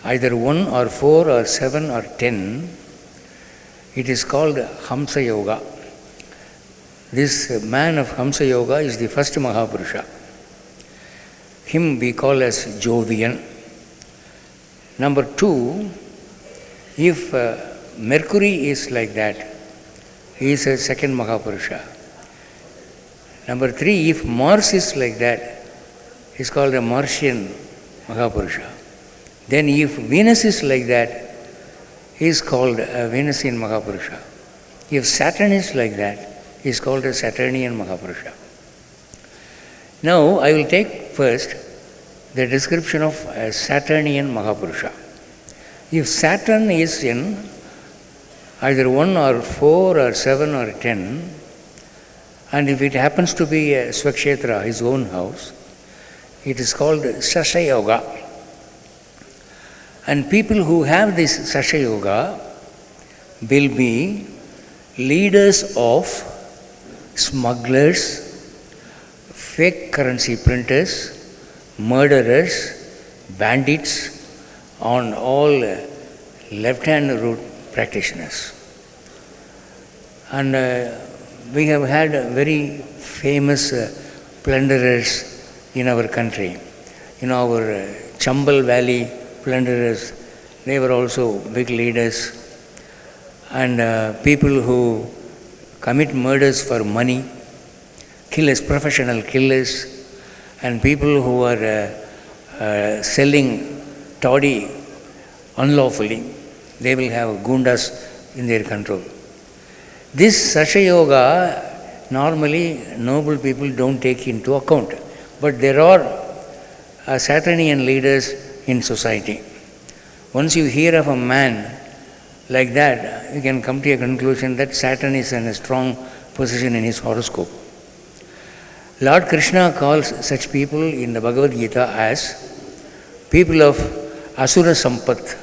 either 1 or 4 or 7 or 10, it is called Hamsa Yoga. This man of Hamsa Yoga is the first Mahapurusha. Him we call as Jovian. Number 2, if Mercury is like that, he is a second Mahapurusha. Number 3, if Mars is like that, he is called a Martian Mahapurusha. Then if Venus is like that, he is called a Venusian Mahapurusha. If Saturn is like that, he is called a Saturnian Mahapurusha. Now I will take first the description of a Saturnian Mahapurusha. If Saturn is in either 1 or 4 or 7 or 10, and if it happens to be a Swakshetra, his own house, it is called Sasha Yoga. And people who have this Sasha Yoga will be leaders of smugglers, fake currency printers, murderers, bandits, on all left-hand route practitioners. And we have had very famous plunderers in our country. You know, our Chambal Valley plunderers, they were also big leaders. And people who commit murders for money, killers, professional killers, and people who are selling toddy unlawfully, they will have gundas in their control. This Sasha Yoga, normally noble people don't take into account, but there are Saturnian leaders in society. Once you hear of a man like that, you can come to a conclusion that Saturn is in a strong position in his horoscope. Lord Krishna calls such people in the Bhagavad Gita as people of Asura Sampat.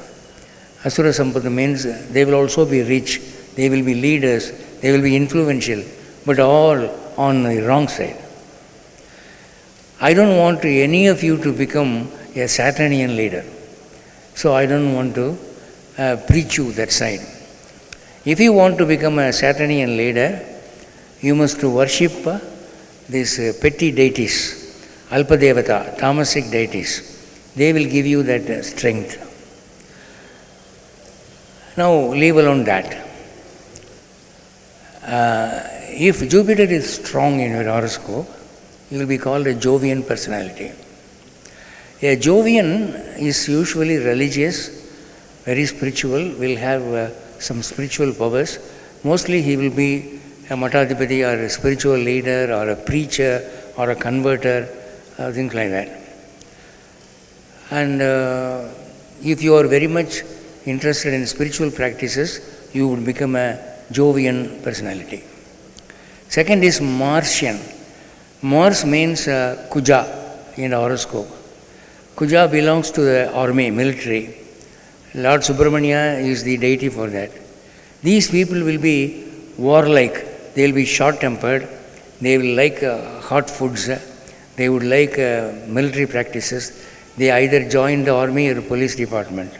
Asura Sampat means they will also be rich, they will be leaders, they will be influential, but all on the wrong side. I don't want any of you to become a Saturnian leader. So I don't want to preach you that side. If you want to become a Saturnian leader, you must worship these petty deities, Alpadevata, tamasic deities. They will give you that strength. Now leave alone that. if Jupiter is strong in your horoscope, you will be called a Jovian personality. A Jovian is usually religious, very spiritual, will have some spiritual powers. Mostly he will be a Matadipati or a spiritual leader or a preacher or a converter, things like that. And if you are very much interested in spiritual practices, you would become a Jovian personality. Second is Martian. Mars means Kuja in the horoscope. Kuja belongs to the army, military. Lord Subramania is the deity for that. These people will be warlike. They will be short-tempered. They will like hot foods. They would like military practices. They either join the army or police department,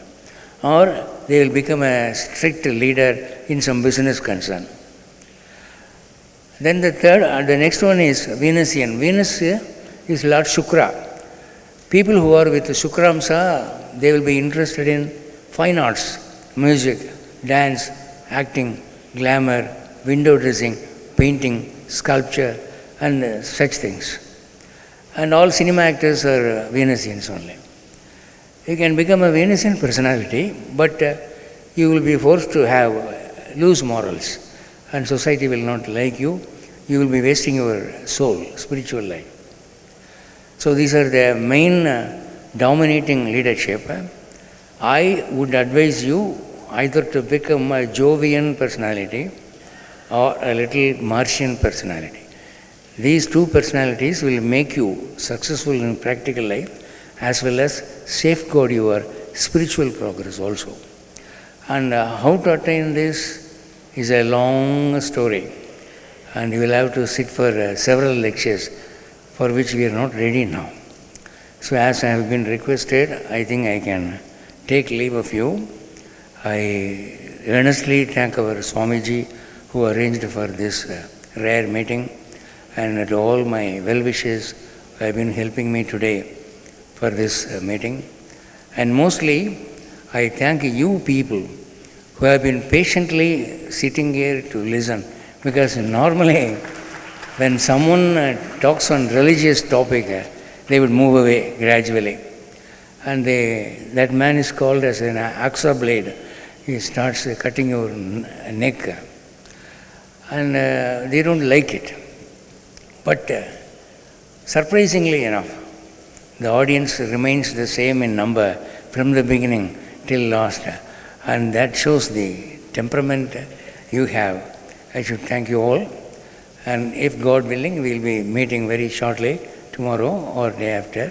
or they will become a strict leader in some business concern. Then the next one is Venusian. Venus is Lord Shukra. People who are with Shukramsa, they will be interested in fine arts, music, dance, acting, glamour, window dressing, painting, sculpture, and such things. And all cinema actors are Venusians only. You can become a Venusian personality, but you will be forced to have loose morals, and society will not like you. You will be wasting your soul, spiritual life. So these are the main dominating leadership. I would advise you either to become a Jovian personality or a little Martian personality. These two personalities will make you successful in practical life as well as safeguard your spiritual progress also. And how to attain this is a long story, and you will have to sit for several lectures for which we are not ready now. So as I have been requested, I think I can take leave of you. I earnestly thank our Swamiji who arranged for this rare meeting, and to all my well-wishers who have been helping me today for this meeting. And mostly, I thank you people who have been patiently sitting here to listen, because normally when someone talks on religious topic, they would move away gradually. And that man is called as an axe blade. He starts cutting your neck. And they don't like it. But surprisingly enough, the audience remains the same in number from the beginning till last. And that shows the temperament you have. I should thank you all. And if God willing, we will be meeting very shortly, tomorrow or day after.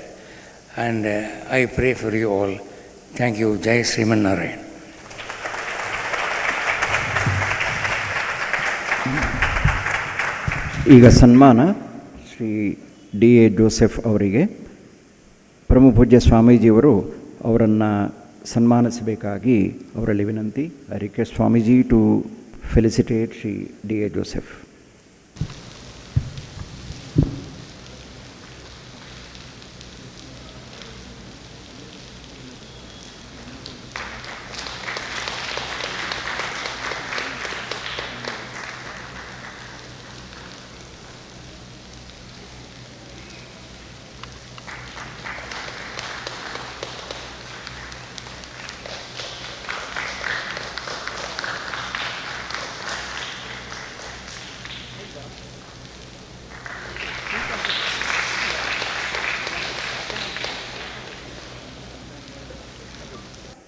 And I pray for you all. Thank you. Jai Sriman Narayan. ಈಗ ಸನ್ಮಾನ Shri D.A.Joseph ಅವರಿಗೆ ಪರಮ ಪೂಜ್ಯ ಸ್ವಾಮೀಜಿಯವರು ಅವರನ್ನು ಸನ್ಮಾನಿಸಬೇಕಾಗಿ ಅವರಲ್ಲಿ ವಿನಂತಿ. I request Swamiji to felicitate Shri D.A.Joseph.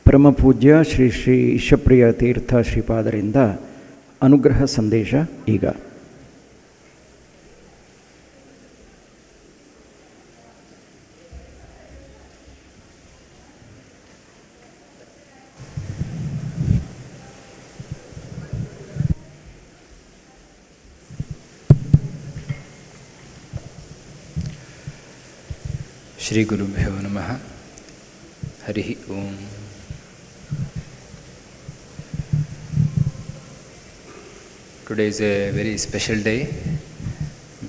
ಪರಮ ಪೂಜ್ಯ ಶ್ರೀ ಶ್ರೀ ಈಶಪ್ರಿಯ ತೀರ್ಥ ಶ್ರೀಪಾದರಿಂದ ಅನುಗ್ರಹ ಸಂದೇಶ ಈಗ. ಶ್ರೀ ಗುರುಭ್ಯೋ ನಮಃ. ಹರಿ ಓಂ. Today is a very special day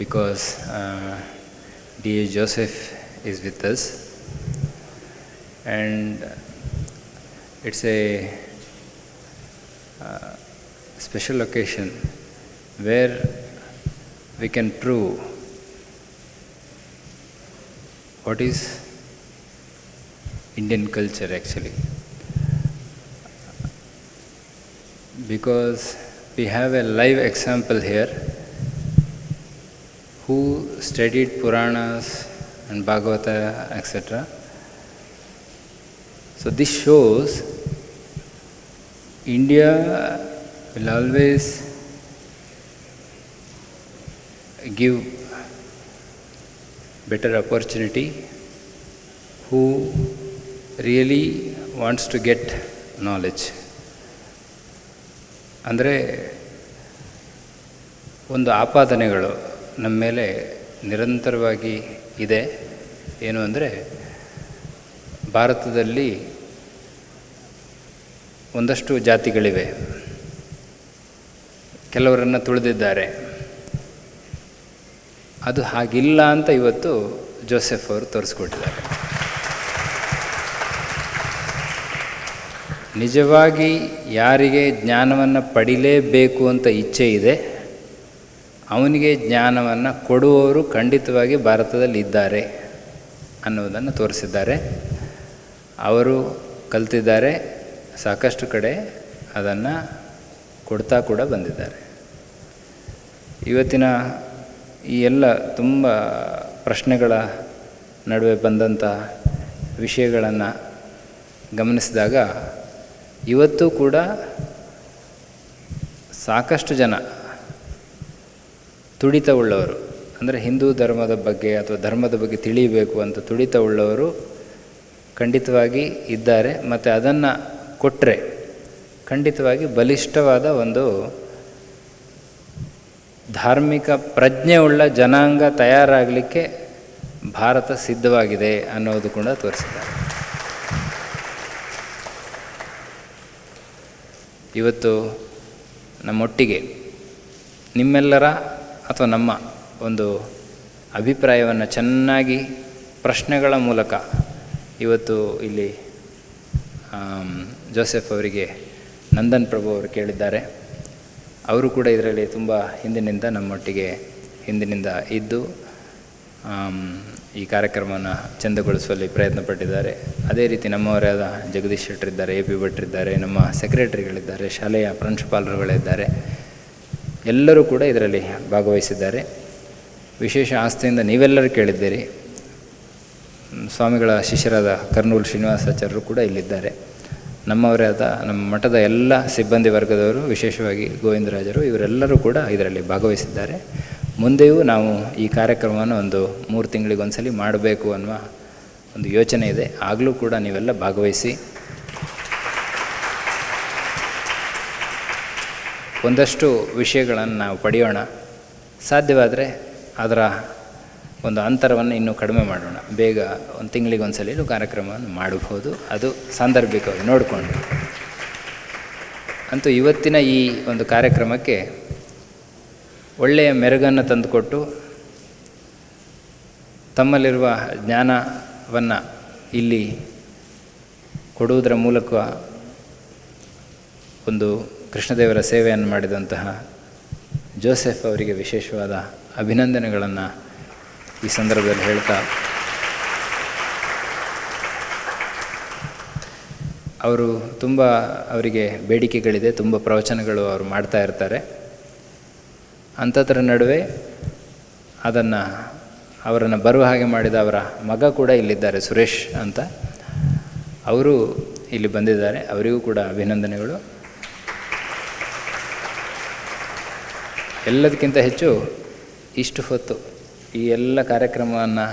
because D.A.Joseph is with us, and it's a special occasion where we can prove what is Indian culture actually. Because we have a live example here who studied Puranas and Bhagavata, etc. So this shows India will always give better opportunity who really wants to get knowledge. ಅಂದರೆ ಒಂದು ಆಪಾದನೆಗಳು ನಮ್ಮ ಮೇಲೆ ನಿರಂತರವಾಗಿ ಇದೆ. ಏನು ಅಂದರೆ ಭಾರತದಲ್ಲಿ ಒಂದಷ್ಟು ಜಾತಿಗಳಿವೆ, ಕೆಲವರನ್ನು ತುಳಿದಿದ್ದಾರೆ. ಅದು ಹಾಗಿಲ್ಲ ಅಂತ ಇವತ್ತು ಜೋಸೆಫ್ ಅವರು ತೋರಿಸ್ಕೊಟ್ಟಿದ್ದಾರೆ. ನಿಜವಾಗಿ ಯಾರಿಗೆ ಜ್ಞಾನವನ್ನು ಪಡಿಲೇಬೇಕು ಅಂತ ಇಚ್ಛೆ ಇದೆ ಅವನಿಗೆ ಜ್ಞಾನವನ್ನು ಕೊಡುವವರು ಖಂಡಿತವಾಗಿ ಭಾರತದಲ್ಲಿ ಇದ್ದಾರೆ ಅನ್ನೋದನ್ನು ತೋರಿಸಿದ್ದಾರೆ. ಅವರು ಕಲ್ತಿದ್ದಾರೆ, ಸಾಕಷ್ಟು ಕಡೆ ಅದನ್ನು ಕೊಡ್ತಾ ಕೂಡ ಬಂದಿದ್ದಾರೆ. ಇವತ್ತಿನ ಈ ಎಲ್ಲ ತುಂಬ ಪ್ರಶ್ನೆಗಳ ನಡುವೆ ಬಂದಂಥ ವಿಷಯಗಳನ್ನು ಗಮನಿಸಿದಾಗ ಇವತ್ತು ಕೂಡ ಸಾಕಷ್ಟು ಜನ ತುಡಿತವುಳ್ಳವರು, ಅಂದರೆ ಹಿಂದೂ ಧರ್ಮದ ಬಗ್ಗೆ ಅಥವಾ ಧರ್ಮದ ಬಗ್ಗೆ ತಿಳಿಯಬೇಕು ಅಂತ ತುಡಿತವುಳ್ಳವರು ಖಂಡಿತವಾಗಿ ಇದ್ದಾರೆ. ಮತ್ತು ಅದನ್ನು ಕೊಟ್ಟರೆ ಖಂಡಿತವಾಗಿ ಬಲಿಷ್ಠವಾದ ಒಂದು ಧಾರ್ಮಿಕ ಪ್ರಜ್ಞೆಯುಳ್ಳ ಜನಾಂಗ ತಯಾರಾಗಲಿಕ್ಕೆ ಭಾರತ ಸಿದ್ಧವಾಗಿದೆ ಅನ್ನೋದು ಕೂಡ ತೋರಿಸಿದ್ದಾರೆ. ಇವತ್ತು ನಮ್ಮೊಟ್ಟಿಗೆ ನಿಮ್ಮೆಲ್ಲರ ಅಥವಾ ನಮ್ಮ ಒಂದು ಅಭಿಪ್ರಾಯವನ್ನು ಚೆನ್ನಾಗಿ ಪ್ರಶ್ನೆಗಳ ಮೂಲಕ ಇವತ್ತು ಇಲ್ಲಿ ಜೋಸೆಫ್ ಅವರಿಗೆ ನಂದನ್ ಪ್ರಭು ಅವರು ಕೇಳಿದ್ದಾರೆ. ಅವರು ಕೂಡ ಇದರಲ್ಲಿ ತುಂಬ ಹಿಂದಿನಿಂದ ಇದ್ದು ಈ ಕಾರ್ಯಕ್ರಮವನ್ನು ಚೆಂದಗೊಳಿಸುವಲ್ಲಿ ಪ್ರಯತ್ನಪಟ್ಟಿದ್ದಾರೆ. ಅದೇ ರೀತಿ ನಮ್ಮವರಾದ ಜಗದೀಶ್ ಶೆಟ್ಟರಿದ್ದಾರೆ, ಎ ಪಿ ಭಟ್ರಿದ್ದಾರೆ, ನಮ್ಮ ಸೆಕ್ರೆಟರಿಗಳಿದ್ದಾರೆ, ಶಾಲೆಯ ಪ್ರಾಂಶುಪಾಲರುಗಳಿದ್ದಾರೆ. ಎಲ್ಲರೂ ಕೂಡ ಇದರಲ್ಲಿ ಭಾಗವಹಿಸಿದ್ದಾರೆ. ವಿಶೇಷ ಆಸ್ತಿಯಿಂದ ನೀವೆಲ್ಲರೂ ಕೇಳಿದ್ದೀರಿ. ಸ್ವಾಮಿಗಳ ಶಿಷ್ಯರಾದ ಕರ್ನೂಲ್ ಶ್ರೀನಿವಾಸಾಚಾರ್ಯರು ಕೂಡ ಇಲ್ಲಿದ್ದಾರೆ. ನಮ್ಮವರಾದ ನಮ್ಮ ಮಠದ ಎಲ್ಲ ಸಿಬ್ಬಂದಿ ವರ್ಗದವರು, ವಿಶೇಷವಾಗಿ ಗೋವಿಂದರಾಜರು, ಇವರೆಲ್ಲರೂ ಕೂಡ ಇದರಲ್ಲಿ ಭಾಗವಹಿಸಿದ್ದಾರೆ. ಮುಂದೆಯೂ ನಾವು ಈ ಕಾರ್ಯಕ್ರಮವನ್ನು ಒಂದು 3 ತಿಂಗಳಿಗೊಂದ್ಸಲಿ ಮಾಡಬೇಕು ಅನ್ನುವ ಒಂದು ಯೋಚನೆ ಇದೆ. ಆಗಲೂ ಕೂಡ ನೀವೆಲ್ಲ ಭಾಗವಹಿಸಿ ಒಂದಷ್ಟು ವಿಷಯಗಳನ್ನು ನಾವು ಪಡೆಯೋಣ. ಸಾಧ್ಯವಾದರೆ ಅದರ ಒಂದು ಅಂತರವನ್ನು ಇನ್ನೂ ಕಡಿಮೆ ಮಾಡೋಣ. ಬೇಗ 1 ತಿಂಗಳಿಗೊಂದ್ಸಲಿಯೂ ಕಾರ್ಯಕ್ರಮವನ್ನು ಮಾಡಬಹುದು, ಅದು ಸಾಂದರ್ಭಿಕವಾಗಿ ನೋಡಿಕೊಂಡು. ಅಂತೂ ಇವತ್ತಿನ ಈ ಒಂದು ಕಾರ್ಯಕ್ರಮಕ್ಕೆ ಒಳ್ಳೆಯ ಮೆರುಗನ್ನು ತಂದುಕೊಟ್ಟು ತಮ್ಮಲ್ಲಿರುವ ಜ್ಞಾನವನ್ನು ಇಲ್ಲಿ ಕೊಡುವುದರ ಮೂಲಕ ಒಂದು ಕೃಷ್ಣದೇವರ ಸೇವೆಯನ್ನು ಮಾಡಿದಂತಹ ಜೋಸೆಫ್ ಅವರಿಗೆ ವಿಶೇಷವಾದ ಅಭಿನಂದನೆಗಳನ್ನು ಈ ಸಂದರ್ಭದಲ್ಲಿ ಹೇಳ್ತಾ, ಅವರು ತುಂಬ ಅವರಿಗೆ ಬೇಡಿಕೆಗಳಿದೆ, ತುಂಬ ಪ್ರವಚನಗಳು ಅವರು ಮಾಡ್ತಾ ಇರ್ತಾರೆ. ಅಂಥದ್ರ ನಡುವೆ ಅವರನ್ನು ಬರುವ ಹಾಗೆ ಮಾಡಿದ ಅವರ ಮಗ ಕೂಡ ಇಲ್ಲಿದ್ದಾರೆ, ಸುರೇಶ್ ಅಂತ. ಅವರು ಇಲ್ಲಿ ಬಂದಿದ್ದಾರೆ, ಅವರಿಗೂ ಕೂಡ ಅಭಿನಂದನೆಗಳು. ಎಲ್ಲದಕ್ಕಿಂತ ಹೆಚ್ಚು ಇಷ್ಟು ಹೊತ್ತು ಈ ಎಲ್ಲ ಕಾರ್ಯಕ್ರಮವನ್ನು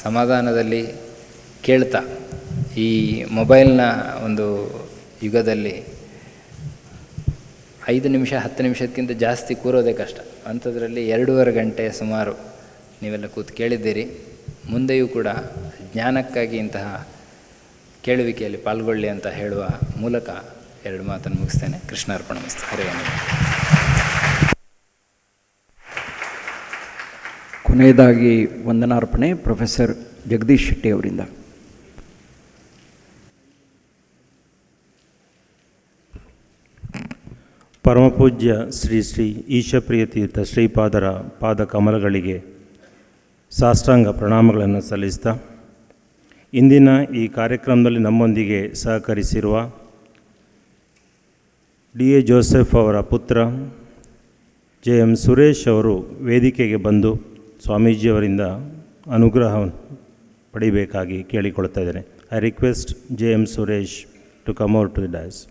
ಸಮಾಧಾನದಲ್ಲಿ ಕೇಳ್ತಾ, ಈ ಮೊಬೈಲ್ನ ಒಂದು ಯುಗದಲ್ಲಿ 5 ನಿಮಿಷ 10 ನಿಮಿಷಕ್ಕಿಂತ ಜಾಸ್ತಿ ಕೂರೋದೇ ಕಷ್ಟ. ಅಂಥದ್ರಲ್ಲಿ 2.5 ಗಂಟೆ ಸುಮಾರು ನೀವೆಲ್ಲ ಕೂತು ಕೇಳಿದ್ದೀರಿ. ಮುಂದೆಯೂ ಕೂಡ ಜ್ಞಾನಕ್ಕಾಗಿ ಇಂತಹ ಕೇಳುವಿಕೆಯಲ್ಲಿ ಪಾಲ್ಗೊಳ್ಳಿ ಅಂತ ಹೇಳುವ ಮೂಲಕ 2 ಮಾತನ್ನು ಮುಗಿಸ್ತೇನೆ. ಕೃಷ್ಣಾರ್ಪಣಮಸ್ತು. ಹರಿವಂತ. ಕೊನೆಯದಾಗಿ ವಂದನಾರ್ಪಣೆ ಪ್ರೊಫೆಸರ್ ಜಗದೀಶ್ ಶೆಟ್ಟಿ ಅವರಿಂದ. ಪರಮಪೂಜ್ಯ ಶ್ರೀ ಶ್ರೀ ಈಶಪ್ರಿಯ ತೀರ್ಥ ಶ್ರೀಪಾದರ ಪಾದ ಕಮಲಗಳಿಗೆ ಸಾಷ್ಟಾಂಗ ಪ್ರಣಾಮಗಳನ್ನು ಸಲ್ಲಿಸ್ತಾ, ಇಂದಿನ ಈ ಕಾರ್ಯಕ್ರಮದಲ್ಲಿ ನಮ್ಮೊಂದಿಗೆ ಸಹಕರಿಸಿರುವ D.A.Joseph ಅವರ ಪುತ್ರ J.M. ಸುರೇಶ್ ಅವರು ವೇದಿಕೆಗೆ ಬಂದು ಸ್ವಾಮೀಜಿಯವರಿಂದ ಅನುಗ್ರಹ ಪಡಿಬೇಕಾಗಿ ಕೇಳಿಕೊಳ್ತಾ ಇದ್ದೇನೆ. I request J.M. Suresh to come out to the Dias.